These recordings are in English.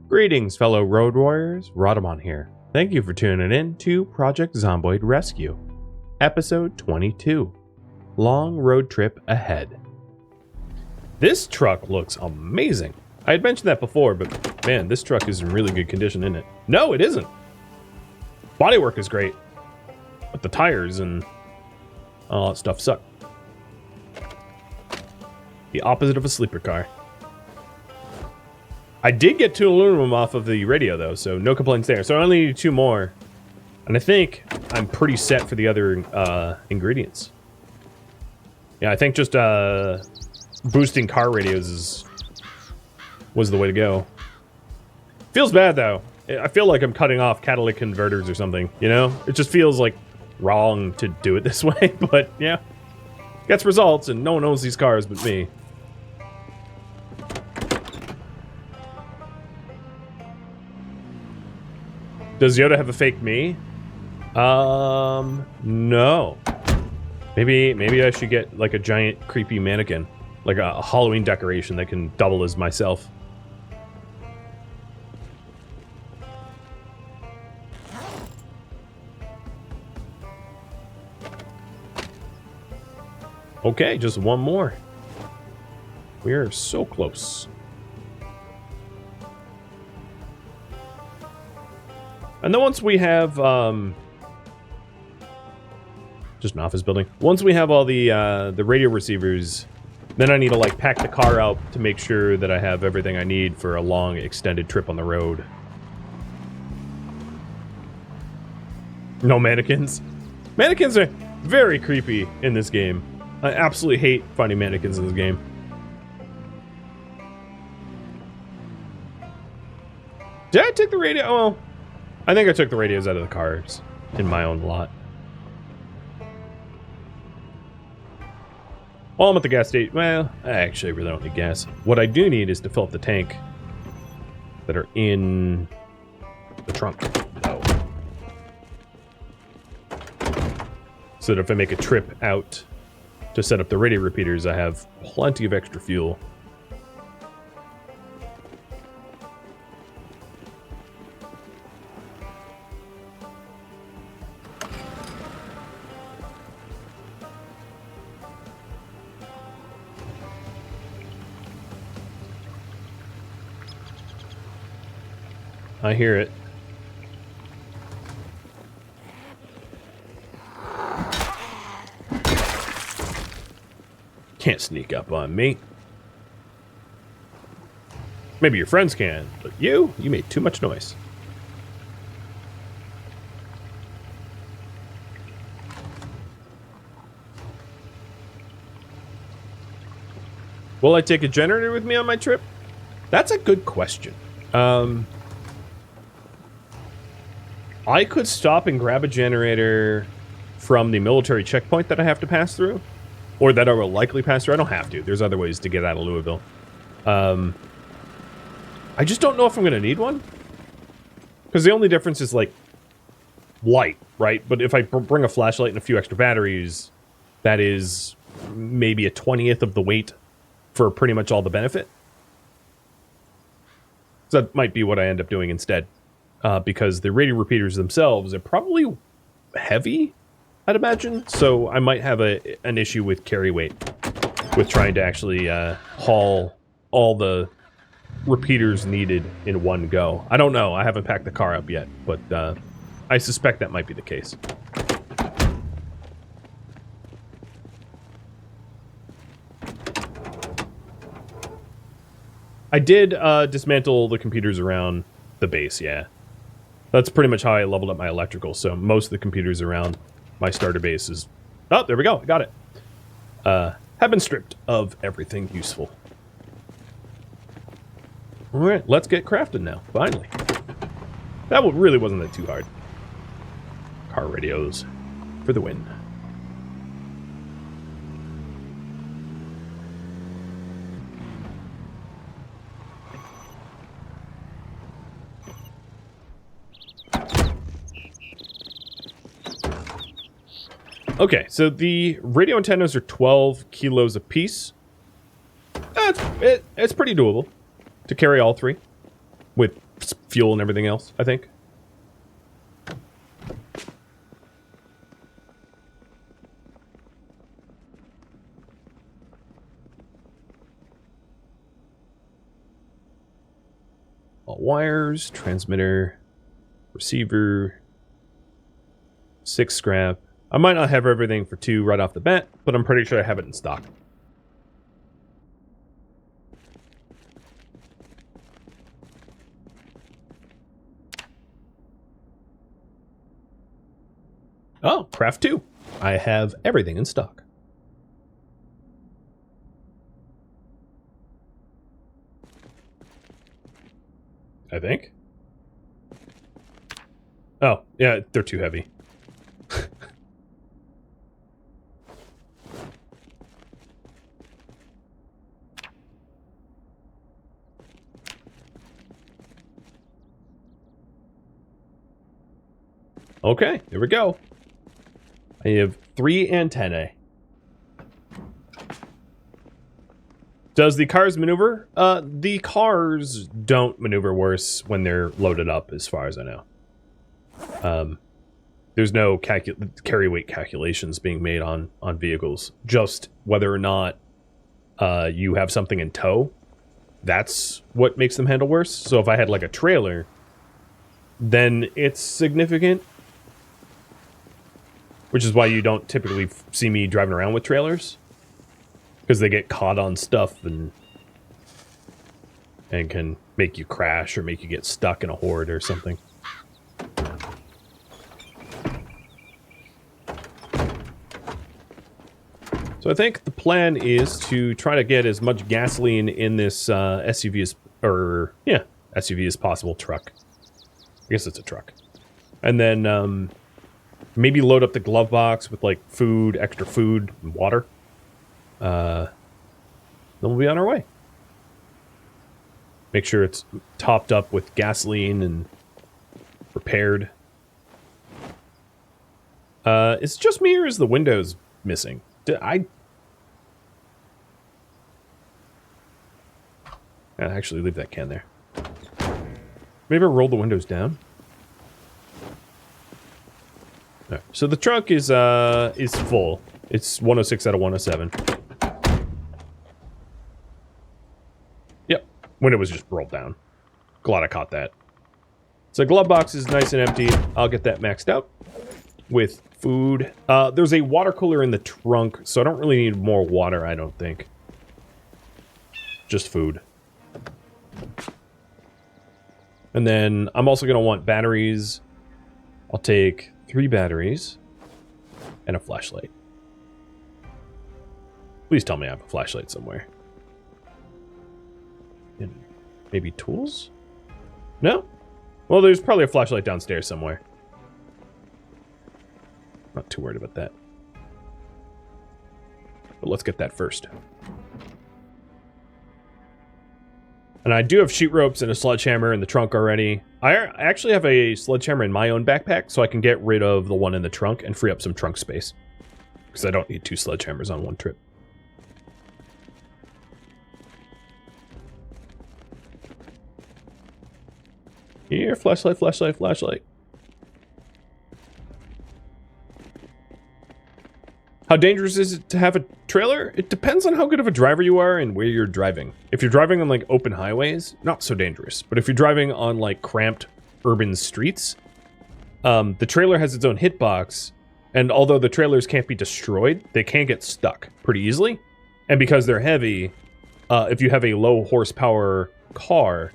Greetings, fellow road warriors. Rhadamant here. Thank you for tuning in to Project Zomboid Rescue, Episode 22. Long road trip ahead. This truck looks amazing. I had mentioned that before, but man, this truck is in really good condition, isn't it? No, it isn't. Bodywork is great, but the tires and all that stuff suck. The opposite of a sleeper car. I did get 2 aluminum off of the radio, though, so no complaints there. So I only need 2 more. And I think I'm pretty set for the other ingredients. Yeah, I think just boosting car radios was the way to go. Feels bad, though. I feel like I'm cutting off catalytic converters or something, you know? It just feels like wrong to do it this way, but yeah. Gets results, and no one owns these cars but me. Does Yoda have a fake me? No. Maybe I should get like a giant creepy mannequin, like a Halloween decoration that can double as myself. Okay, just 1 more. We are so close. And then once we have, just an office building. Once we have all the radio receivers, then I need to like pack the car out to make sure that I have everything I need for a long extended trip on the road. No mannequins. Mannequins are very creepy in this game. I absolutely hate finding mannequins in this game. Did I take the radio? Well, I think I took the radios out of the cars in my own lot. While I'm at the gas station, well, I actually really don't need gas. What I do need is to fill up the tank that are in the trunk. Oh. So that if I make a trip out to set up the radio repeaters, I have plenty of extra fuel. I hear it. Can't sneak up on me. Maybe your friends can, but you made too much noise. Will I take a generator with me on my trip? That's a good question. I could stop and grab a generator from the military checkpoint that I have to pass through, or that I will likely pass through. I don't have to. There's other ways to get out of Louisville. I just don't know if I'm going to need one, because the only difference is like light, right? But if I bring a flashlight and a few extra batteries, that is maybe a 20th of the weight for pretty much all the benefit. So that might be what I end up doing instead. Because the radio repeaters themselves are probably heavy, I'd imagine. So I might have an issue with carry weight, with trying to actually haul all the repeaters needed in one go. I don't know. I haven't packed the car up yet, but I suspect that might be the case. I did dismantle the computers around the base, yeah. That's pretty much how I leveled up my electrical, so most of the computers around my starter base is... Oh, there we go, I got it. Have been stripped of everything useful. Alright, let's get crafted now, finally. That really wasn't that too hard. Car radios for the win. Okay, so the radio antennas are 12 kilos apiece. It's pretty doable to carry all 3. with fuel and everything else, I think. All wires, transmitter, receiver, 6 scrap. I might not have everything for 2 right off the bat, but I'm pretty sure I have it in stock. Oh, craft 2. I have everything in stock. I think. Oh, yeah, they're too heavy. Okay, here we go. I have 3 antennae. Does the cars maneuver? The cars don't maneuver worse when they're loaded up, as far as I know. There's no carry weight calculations being made on vehicles. Just whether or not you have something in tow. That's what makes them handle worse. So if I had like a trailer, then it's significant. Which is why you don't typically see me driving around with trailers. Because they get caught on stuff and can make you crash or make you get stuck in a horde or something. So I think the plan is to try to get as much gasoline in this SUV as possible. Truck. I guess it's a truck. And then maybe load up the glove box with like food, extra food, and water. Then we'll be on our way. Make sure it's topped up with gasoline and repaired. Is it just me or is the windows missing? I'd actually leave that can there. Maybe I'll roll the windows down. Right. So the trunk is full. It's 106 out of 107. Yep. Window was just rolled down. Glad I caught that. So glove box is nice and empty. I'll get that maxed out with food. There's a water cooler in the trunk, so I don't really need more water, I don't think. Just food. And then I'm also going to want batteries. I'll take 3 batteries and a flashlight. Please tell me I have a flashlight somewhere. And maybe tools? No? Well, there's probably a flashlight downstairs somewhere. Not too worried about that. But let's get that first. And I do have sheet ropes and a sledgehammer in the trunk already. I actually have a sledgehammer in my own backpack, so I can get rid of the one in the trunk and free up some trunk space. Because I don't need 2 sledgehammers on one trip. Here, flashlight, flashlight, flashlight. How dangerous is it to have a trailer? It depends on how good of a driver you are and where you're driving. If you're driving on like open highways, not so dangerous. But if you're driving on like cramped urban streets, the trailer has its own hitbox. And although the trailers can't be destroyed, they can get stuck pretty easily. And because they're heavy, if you have a low horsepower car,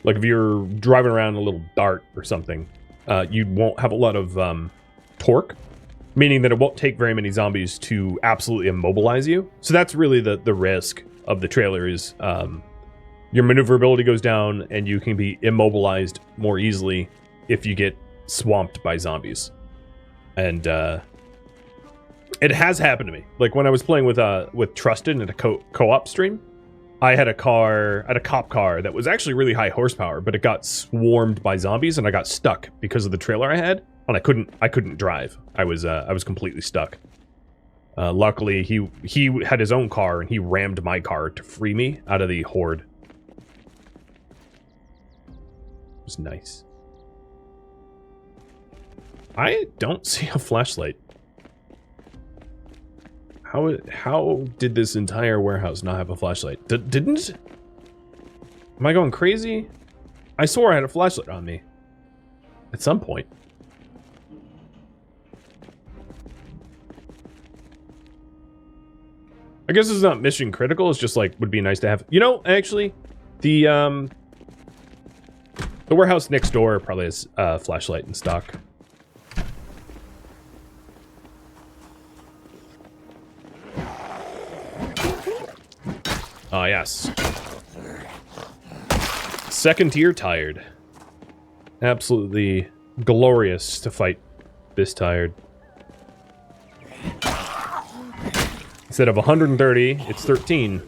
like if you're driving around a little Dart or something, you won't have a lot of torque. Meaning that it won't take very many zombies to absolutely immobilize you. So that's really the risk of the trailer is your maneuverability goes down and you can be immobilized more easily if you get swamped by zombies. And it has happened to me. Like when I was playing with Trusted in a co-op stream, I had a cop car that was actually really high horsepower, but it got swarmed by zombies and I got stuck because of the trailer I had. And I couldn't drive. I was completely stuck. Luckily, he had his own car and he rammed my car to free me out of the horde. was nice. I don't see a flashlight. How did this entire warehouse not have a flashlight? Didn't? Am I going crazy? I swore I had a flashlight on me. At some point. I guess it's not mission critical, it's just like, would be nice to have. You know, actually, the warehouse next door probably has a flashlight in stock. Ah, yes. Second tier tired. Absolutely glorious to fight this tired. Instead of 130, it's 13.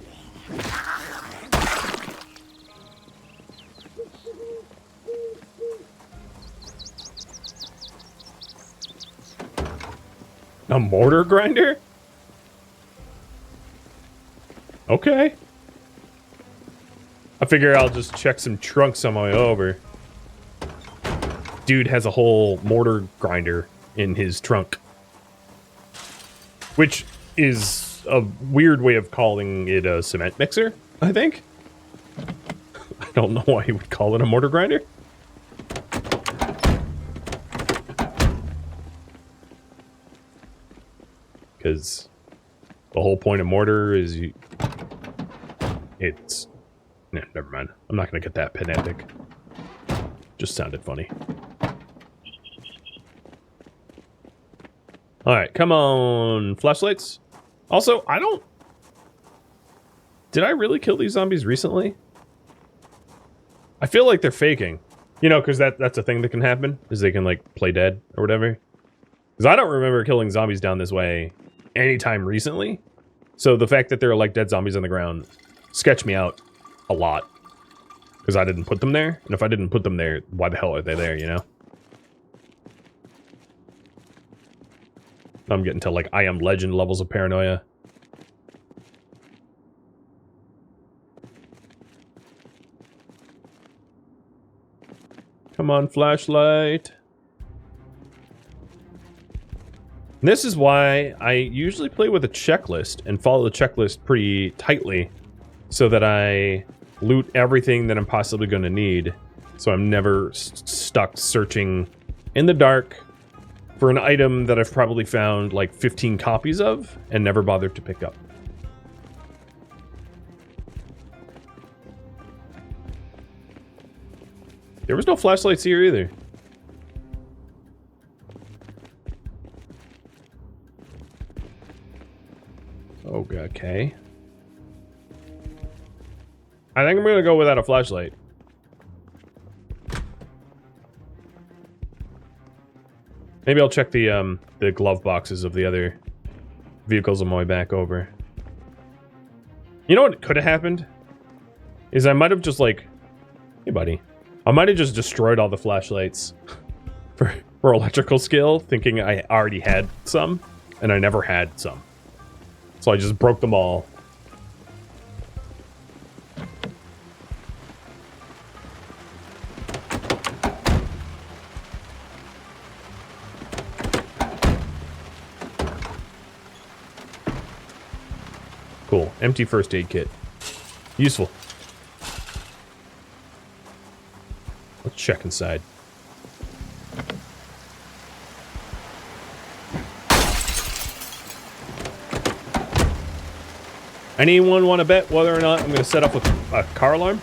A mortar grinder? Okay. I figure I'll just check some trunks on my way over. Dude has a whole mortar grinder in his trunk. Which is a weird way of calling it a cement mixer, I think. I don't know why he would call it a mortar grinder. Because the whole point of mortar is it's... Nah, never mind. I'm not going to get that pedantic. Just sounded funny. Alright, come on, flashlights. Also, I don't... Did I really kill these zombies recently? I feel like they're faking. You know, because that's a thing that can happen, is they can, like, play dead or whatever. Because I don't remember killing zombies down this way anytime recently. So the fact that there are, like, dead zombies on the ground sketch me out a lot. Because I didn't put them there. And if I didn't put them there, why the hell are they there, you know? I'm getting to, like, I Am Legend levels of paranoia. Come on, flashlight. This is why I usually play with a checklist and follow the checklist pretty tightly so that I loot everything that I'm possibly going to need. So I'm never stuck searching in the dark for an item that I've probably found like 15 copies of and never bothered to pick up. There was no flashlights here either. Oh, okay. I think I'm gonna go without a flashlight. Maybe I'll check the glove boxes of the other vehicles on my way back over. You know what could have happened? Is I might have just like... Hey, buddy. I might have just destroyed all the flashlights for electrical skill, thinking I already had some, and I never had some. So I just broke them all. Cool. Empty first aid kit. Useful. Let's check inside. Anyone want to bet whether or not I'm going to set up a car alarm?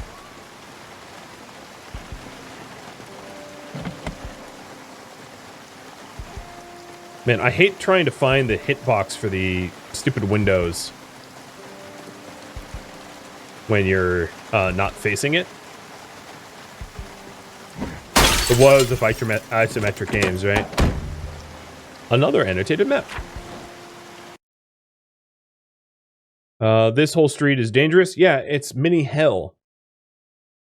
Man, I hate trying to find the hitbox for the stupid windows when you're not facing it. It was the isometric games, right? Another annotated map. This whole street is dangerous. Yeah, it's mini hell.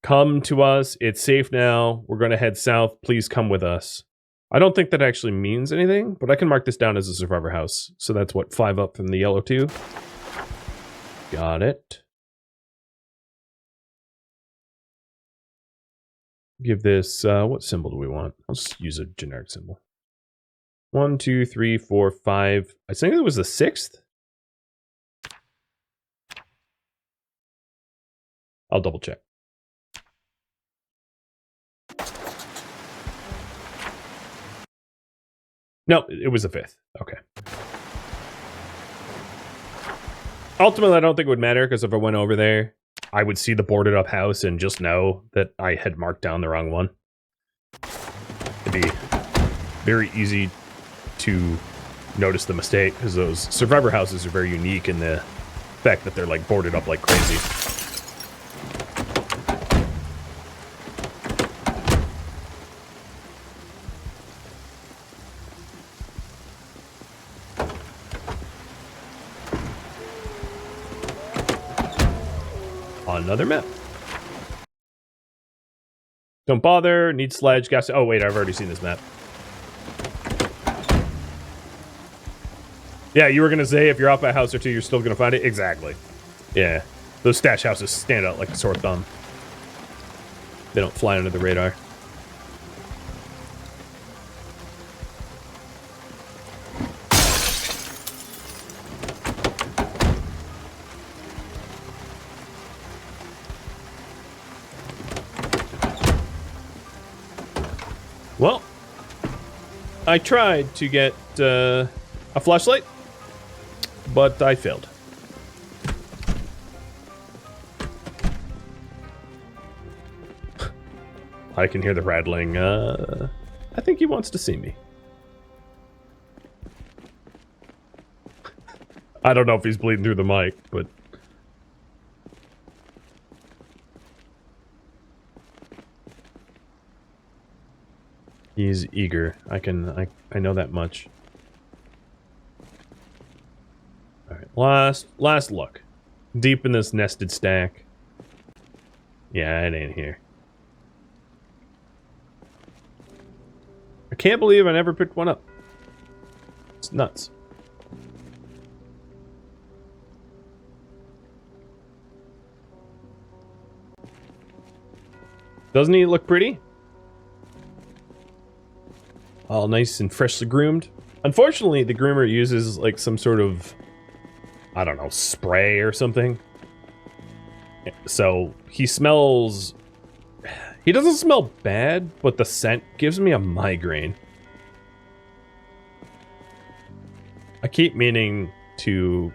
Come to us. It's safe now. We're going to head south. Please come with us. I don't think that actually means anything, but I can mark this down as a survivor house. So that's what, 5 up from the yellow 2. Got it. give this, what symbol do we want? I'll just use a generic symbol. 1, 2, 3, 4, 5. I think it was the 6th. I'll double check. No, it was the 5th. Okay. Ultimately, I don't think it would matter, because if I went over there, I would see the boarded up house and just know that I had marked down the wrong one. It'd be very easy to notice the mistake, because those survivor houses are very unique in the fact that they're like boarded up like crazy. Another map. Don't bother. Need sledge. Gas. Oh wait, I've already seen this map. Yeah, you were gonna say if you're off by a house or two, you're still gonna find it. Exactly. Yeah, those stash houses stand out like a sore thumb. They don't fly under the radar. Well, I tried to get a flashlight, but I failed. I can hear the rattling. I think he wants to see me. I don't know if he's bleeding through the mic, but... he's eager. I know that much. Alright, last look. Deep in this nested stack. Yeah, it ain't here. I can't believe I never picked one up. It's nuts. Doesn't he look pretty? All nice and freshly groomed. Unfortunately, the groomer uses like some sort of, I don't know, spray or something. So he smells... he doesn't smell bad, but the scent gives me a migraine. I keep meaning to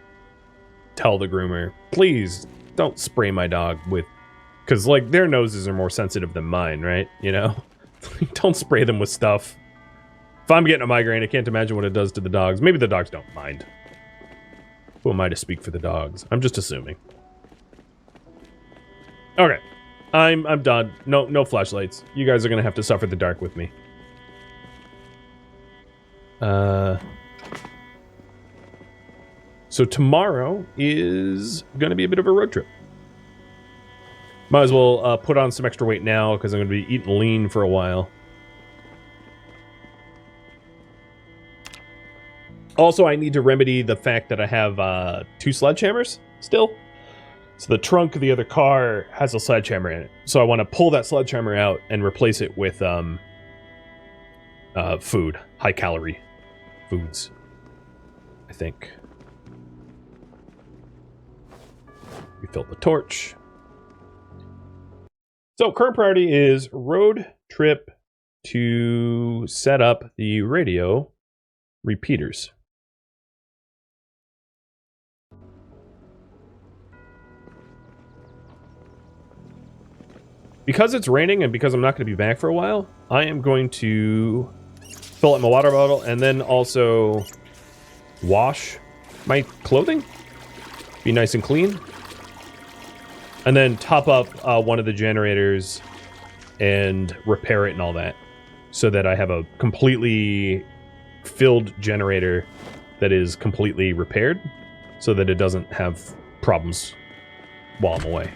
tell the groomer, please don't spray my dog with... because like their noses are more sensitive than mine, right? You know? Don't spray them with stuff. If I'm getting a migraine, I can't imagine what it does to the dogs. Maybe the dogs don't mind. Who am I to speak for the dogs? I'm just assuming. Okay. I'm done. No flashlights. You guys are gonna have to suffer the dark with me. So tomorrow is gonna be a bit of a road trip. Might as well put on some extra weight now, because I'm gonna be eating lean for a while. Also, I need to remedy the fact that I have 2 sledgehammers still. So the trunk of the other car has a sledgehammer in it. So I want to pull that sledgehammer out and replace it with food. High-calorie foods, I think. Refill the torch. So current priority is road trip to set up the radio repeaters. Because it's raining and because I'm not going to be back for a while, I am going to fill up my water bottle and then also wash my clothing. Be nice and clean. And then top up one of the generators and repair it and all that. So that I have a completely filled generator that is completely repaired. So that it doesn't have problems while I'm away.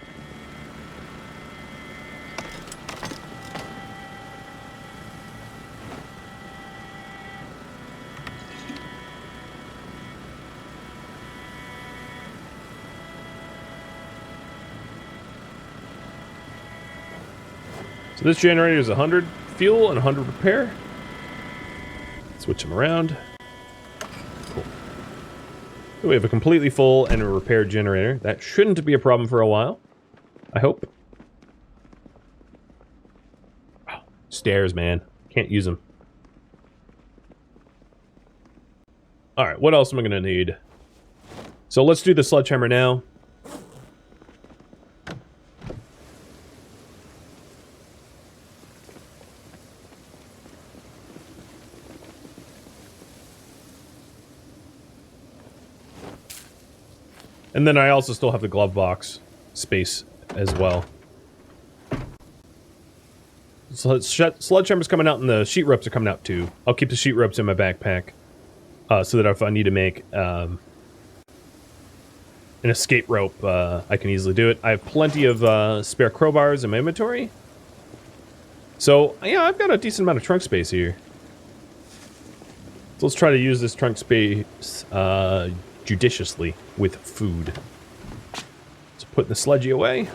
So this generator is 100 fuel and 100 repair. Switch them around. Cool. So we have a completely full and a repaired generator. That shouldn't be a problem for a while. I hope. Oh, stairs, man. Can't use them. Alright, what else am I going to need? So let's do the sledgehammer now. And then I also still have the glove box space as well. So sledgehammer's coming out and the sheet ropes are coming out too. I'll keep the sheet ropes in my backpack. So that if I need to make an escape rope, I can easily do it. I have plenty of spare crowbars in my inventory. So, yeah, I've got a decent amount of trunk space here. So let's try to use this trunk space judiciously with food. So putting the sledgy away.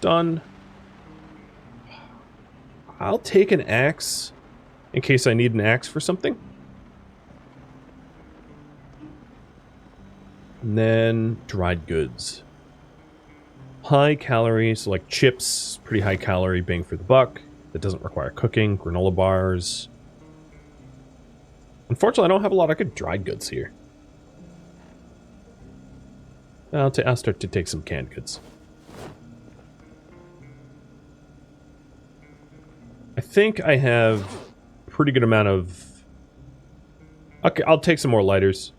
Done. I'll take an axe in case I need an axe for something. And then dried goods. High calorie, so like chips, pretty high calorie, bang for the buck. That doesn't require cooking. Granola bars. Unfortunately, I don't have a lot of good dried goods here. I'll start to take some canned goods. I think I have a pretty good amount of... Okay, I'll take some more lighters.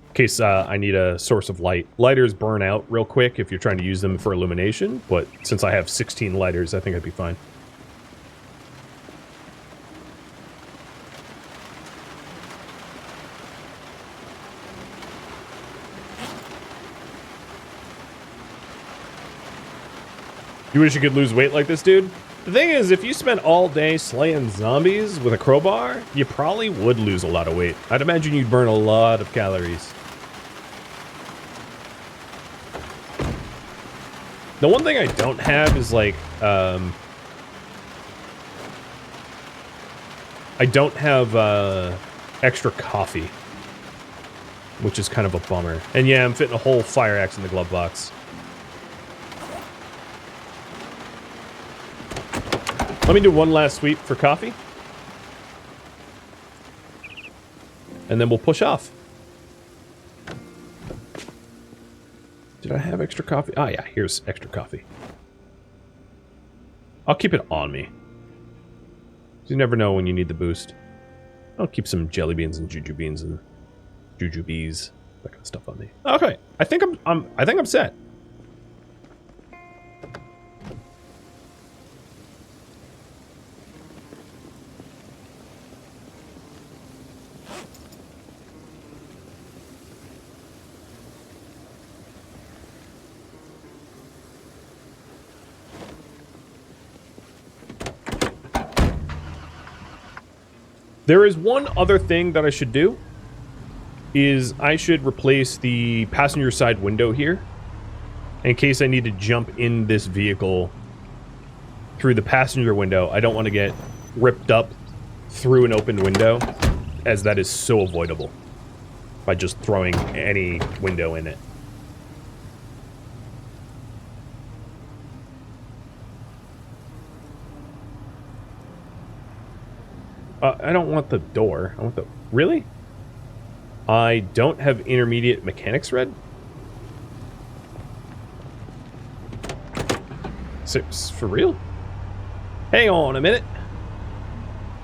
In case I need a source of light. Lighters burn out real quick if you're trying to use them for illumination, but since I have 16 lighters, I think I'd be fine. You wish you could lose weight like this, dude? The thing is, if you spent all day slaying zombies with a crowbar, you probably would lose a lot of weight. I'd imagine you'd burn a lot of calories. The one thing I don't have is, like, I don't have, extra coffee. Which is kind of a bummer. And yeah, I'm fitting a whole fire axe in the glove box. Let me do one last sweep for coffee. And then we'll push off. Did I have extra coffee? Ah, yeah, here's extra coffee. I'll keep it on me. You never know when you need the boost. I'll keep some jelly beans and juju beans and jujubes, that kind of stuff on me. Okay, I think I'm set. There is one other thing that I should do, is I should replace the passenger side window here, in case I need to jump in this vehicle through the passenger window. I don't want to get ripped up through an open window, as that is so avoidable by just throwing any window in it. I don't want the door. I want the... Really? I don't have intermediate mechanics red? For real? Hang on a minute.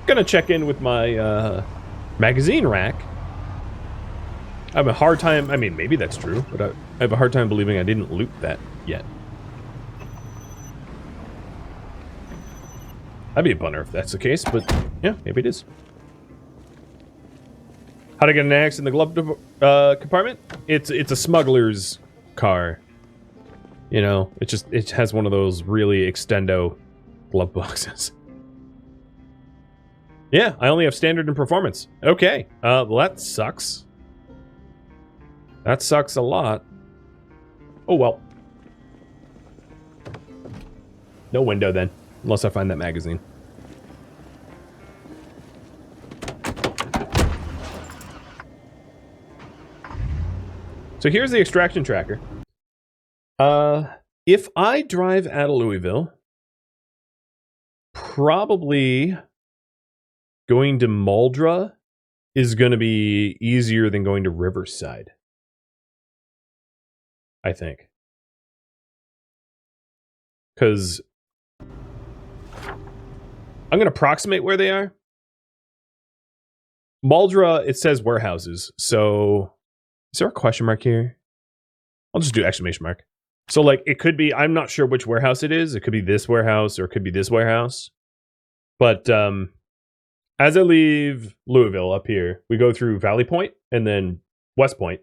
Gonna check in with my magazine rack. I have a hard time... I mean, maybe that's true, but I have a hard time believing I didn't loot that yet. That'd be a bummer if that's the case, but yeah, maybe it is. How to get an axe in the glove compartment? It's a smuggler's car. You know, it has one of those really extendo glove boxes. Yeah, I only have standard and performance. Okay, well that sucks. That sucks a lot. Oh well. No window then. Unless I find that magazine. So here's the extraction tracker. If I drive out of Louisville, probably going to Muldra is going to be easier than going to Riverside. I think. Because I'm going to approximate where they are. Muldra, it says warehouses. So is there a question mark here? I'll just do exclamation mark. So like it could be, I'm not sure which warehouse it is. It could be this warehouse or it could be this warehouse. But as I leave Louisville up here, we go through Valley Point and then West Point.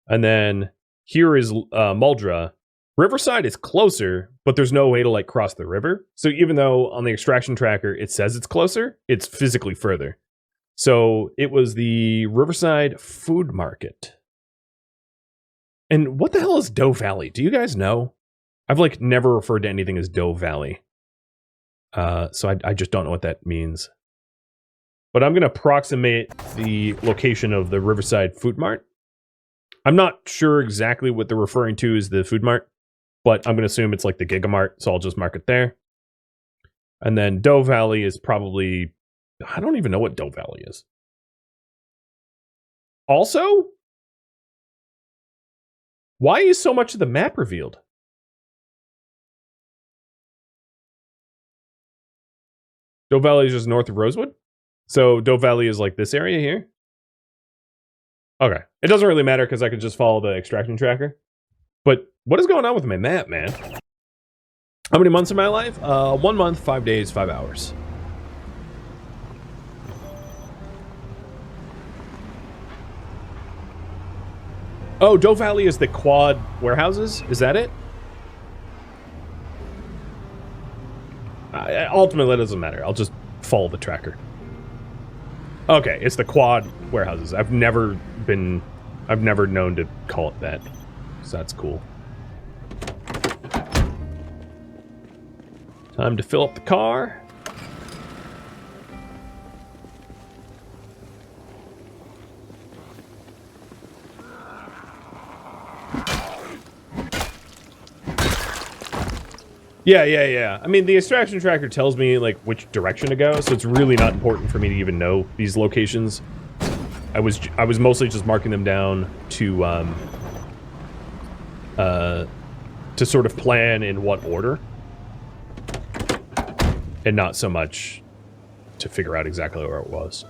And then here is Muldra. Riverside is closer, but there's no way to like cross the river. So even though on the extraction tracker it says it's closer, it's physically further. So it was the Riverside Food Market. And what the hell is Doe Valley? Do you guys know? I've like never referred to anything as Doe Valley. So I just don't know what that means. But I'm going to approximate the location of the Riverside Food Mart. I'm not sure exactly what they're referring to as the Food Mart, but I'm going to assume it's like the Gigamart, so I'll just mark it there. And then Doe Valley is probably... I don't even know what Doe Valley is. Also, why is so much of the map revealed? Doe Valley is just north of Rosewood? So Doe Valley is like this area here? Okay. It doesn't really matter because I can just follow the extraction tracker. But what is going on with my map, man? How many months am I alive? 1 month, 5 days, 5 hours. Oh, Doe Valley is the quad warehouses? Is that it? Ultimately, that doesn't matter. I'll just follow the tracker. Okay, it's the quad warehouses. I've never known to call it that. So that's cool. Time to fill up the car. Yeah. I mean, the extraction tracker tells me, like, which direction to go, so it's really not important for me to even know these locations. I was mostly just marking them down to sort of plan in what order. And not so much to figure out exactly where it was.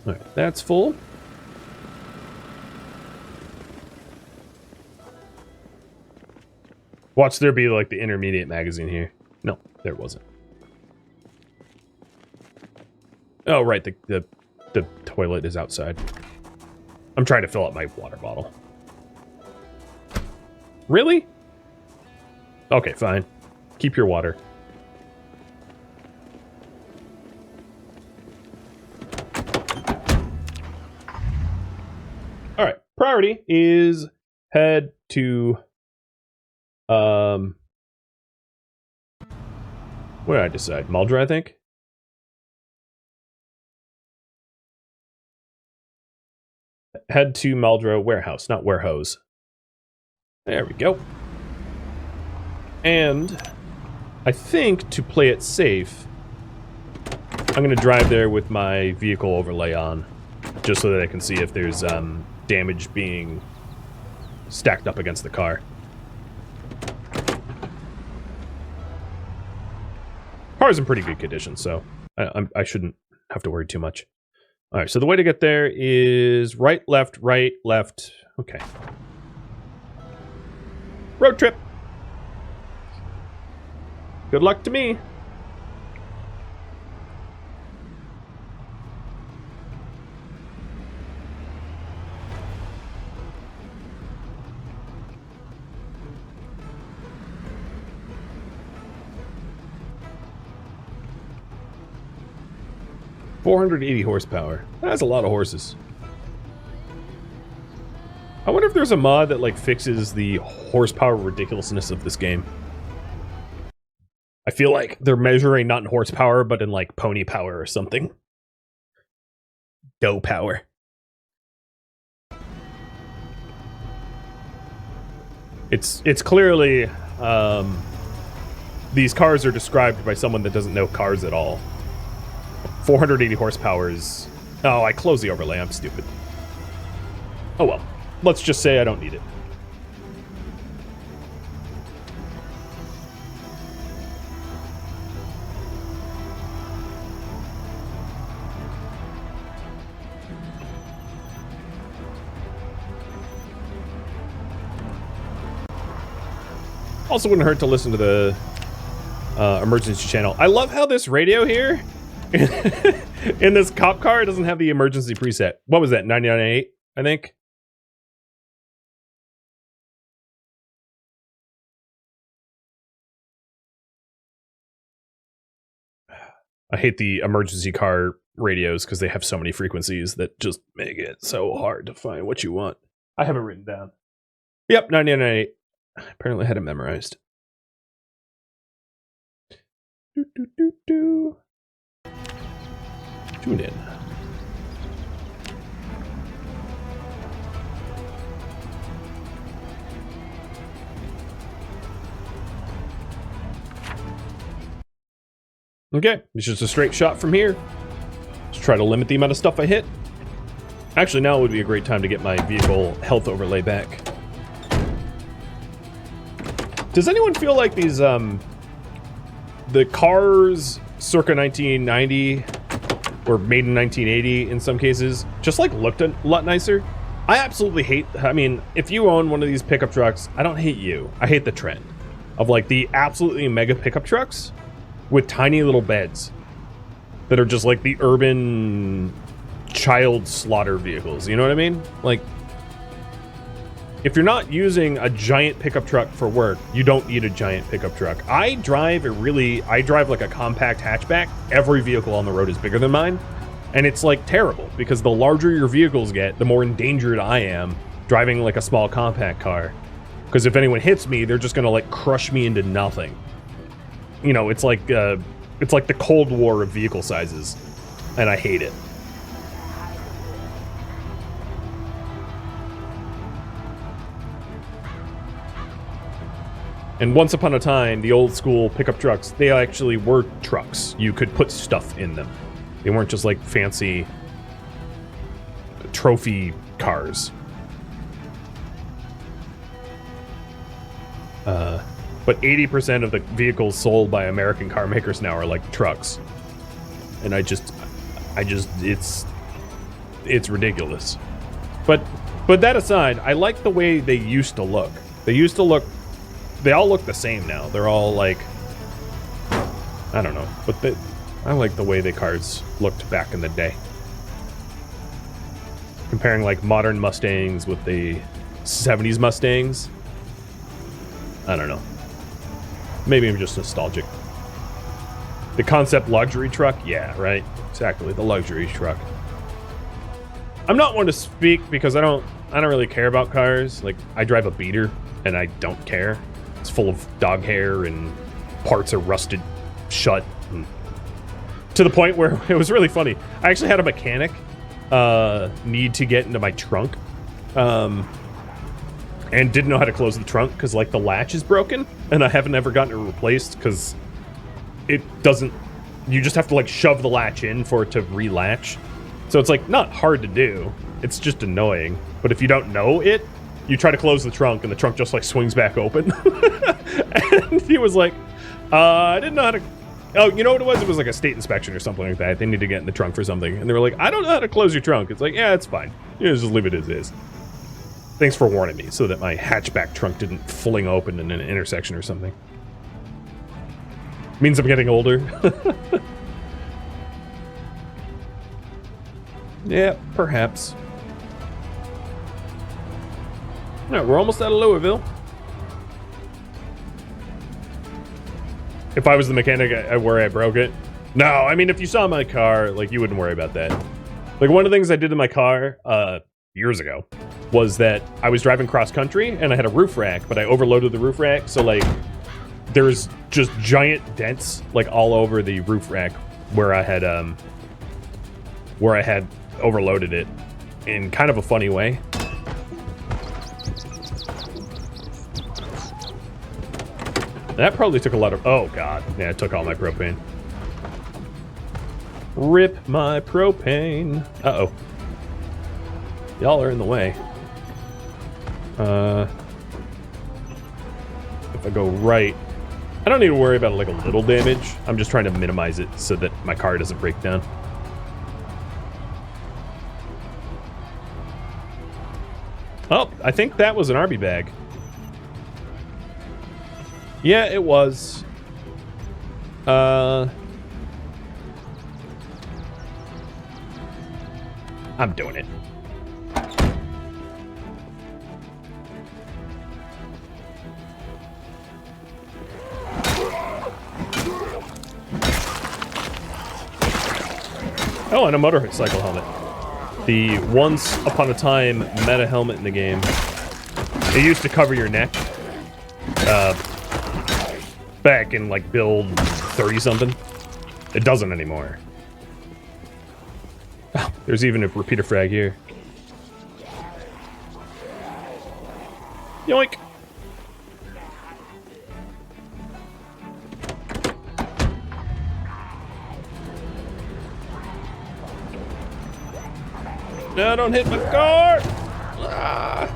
Alright, that's full. Watch there be like the intermediate magazine here. No, there wasn't. Oh, right, the toilet is outside. I'm trying to fill up my water bottle. Really? Okay, fine. Keep your water. Alright, priority is head to... What did I decide? Muldra, I think? Head to Muldra warehouse, not warehouse. There we go. And I think to play it safe, I'm going to drive there with my vehicle overlay on, just so that I can see if there's damage being stacked up against the car. Car's in pretty good condition, so I shouldn't have to worry too much. All right, so the way to get there is right, left, right, left. Okay. Road trip. Good luck to me. .480 horsepower. That's a lot of horses. I wonder if there's a mod that, like, fixes the horsepower ridiculousness of this game. I feel like they're measuring not in horsepower, but in, like, pony power or something. Dough power. It's clearly, these cars are described by someone that doesn't know cars at all. 480 horsepower is... Oh, I closed the overlay, I'm stupid. Oh well. Let's just say I don't need it. Also wouldn't hurt to listen to the emergency channel. I love how this radio here, in this cop car, it doesn't have the emergency preset. What was that, 99.8, I think? I hate the emergency car radios because they have so many frequencies that just make it so hard to find what you want. I have it written down. Yep, 99.8. I apparently had it memorized. Tune in. Okay, it's just a straight shot from here. Let's try to limit the amount of stuff I hit. Actually, now would be a great time to get my vehicle health overlay back. Does anyone feel like these, the cars circa 1990 or made in 1980 in some cases just like looked a lot nicer? I absolutely hate, I mean, if you own one of these pickup trucks, I don't hate you. I hate the trend of like the absolutely mega pickup trucks with tiny little beds that are just like the urban child slaughter vehicles. You know what I mean? Like, if you're not using a giant pickup truck for work, you don't need a giant pickup truck. I drive like a compact hatchback. Every vehicle on the road is bigger than mine. And it's like terrible because the larger your vehicles get, the more endangered I am driving like a small compact car. Because if anyone hits me, they're just gonna like crush me into nothing. You know, it's like the Cold War of vehicle sizes. And I hate it. And once upon a time, the old school pickup trucks, they actually were trucks. You could put stuff in them. They weren't just like fancy trophy cars. But 80% of the vehicles sold by American car makers now are like trucks. And it's ridiculous. But that aside, I like the way they used to look. They all look the same now. They're all like, I don't know, but I like the way the cars looked back in the day. Comparing like modern Mustangs with the 70s Mustangs. I don't know. Maybe I'm just nostalgic. The concept luxury truck? Yeah, right. Exactly, the luxury truck. I'm not one to speak because I don't really care about cars. Like, I drive a beater and I don't care. It's full of dog hair and parts are rusted shut. To the point where it was really funny. I actually had a mechanic need to get into my trunk and didn't know how to close the trunk because like the latch is broken and I haven't ever gotten it replaced because it doesn't, you just have to like shove the latch in for it to relatch. So it's like not hard to do. It's just annoying. But if you don't know it, you try to close the trunk and the trunk just like swings back open. And he was like, I didn't know how to... Oh, you know what it was? It was like a state inspection or something like that. They need to get in the trunk for something. And they were like, I don't know how to close your trunk. It's like, yeah, it's fine. You know, just leave it as is. Thanks for warning me so that my hatchback trunk didn't fling open in an intersection or something. Means I'm getting older. Yeah, perhaps. Alright, we're almost out of Louisville. If I was the mechanic, I worry I broke it. No, I mean, if you saw my car, like, you wouldn't worry about that. Like, one of the things I did to my car, years ago, was that I was driving cross country and I had a roof rack, but I overloaded the roof rack, so like there's just giant dents like all over the roof rack where I had overloaded it in kind of a funny way. That probably took a lot of... Oh, God. Yeah, it took all my propane. Rip my propane. Uh-oh. Y'all are in the way. If I go right... I don't need to worry about, like, a little damage. I'm just trying to minimize it so that my car doesn't break down. Oh, I think that was an Arby bag. Yeah, it was. I'm doing it. Oh, and a motorcycle helmet. The once upon a time meta helmet in the game. It used to cover your neck. Back in like build 30-something. It doesn't anymore. Oh, there's even a repeater frag here. Yoink! No, don't hit my car! Ah.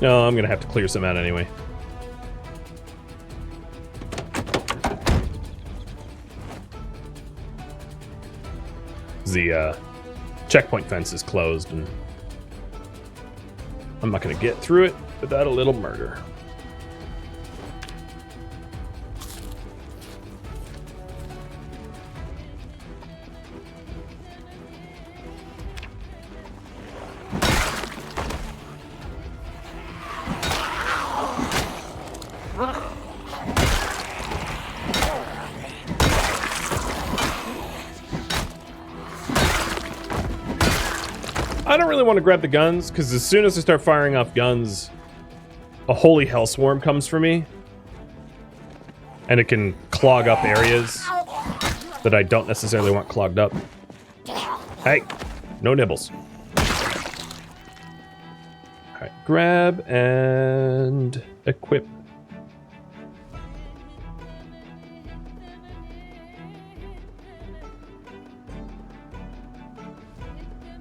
No, I'm gonna have to clear some out anyway. The checkpoint fence is closed, and I'm not gonna get through it without a little murder. I don't really want to grab the guns, because as soon as I start firing off guns, a holy hell swarm comes for me. And it can clog up areas that I don't necessarily want clogged up. Hey, no nibbles. Alright, grab and equip.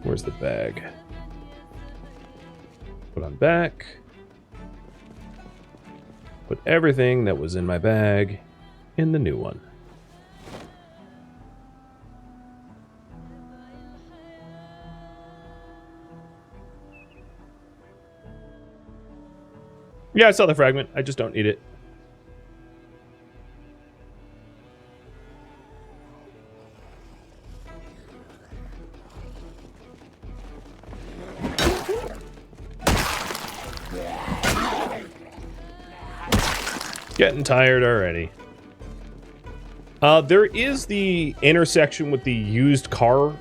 Where's the bag? Put on back. Put everything that was in my bag in the new one. Yeah, I saw the fragment. I just don't need it. Getting tired already. There is the intersection with the used car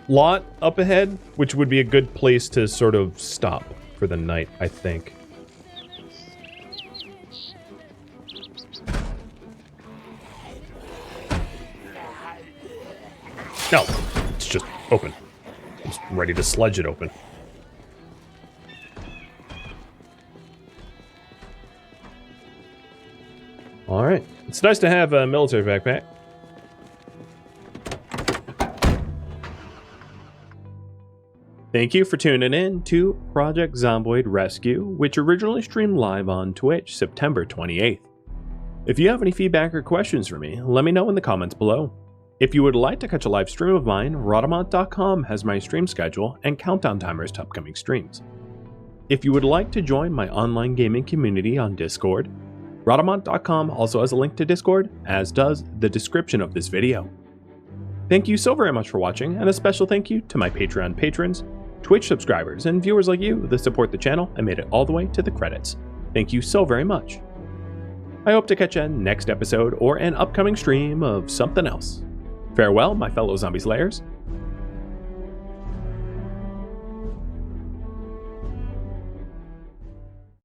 lot up ahead, which would be a good place to sort of stop for the night, I think. No, it's just open. I'm just ready to sludge it open. All right, it's nice to have a military backpack. Thank you for tuning in to Project Zomboid Rescue, which originally streamed live on Twitch September 28th. If you have any feedback or questions for me, let me know in the comments below. If you would like to catch a live stream of mine, Rhadamant.com has my stream schedule and countdown timers to upcoming streams. If you would like to join my online gaming community on Discord, Rhadamant.com also has a link to Discord, as does the description of this video. Thank you so very much for watching, and a special thank you to my Patreon patrons, Twitch subscribers, and viewers like you that support the channel and made it all the way to the credits. Thank you so very much. I hope to catch you next episode or an upcoming stream of something else. Farewell, my fellow zombie slayers.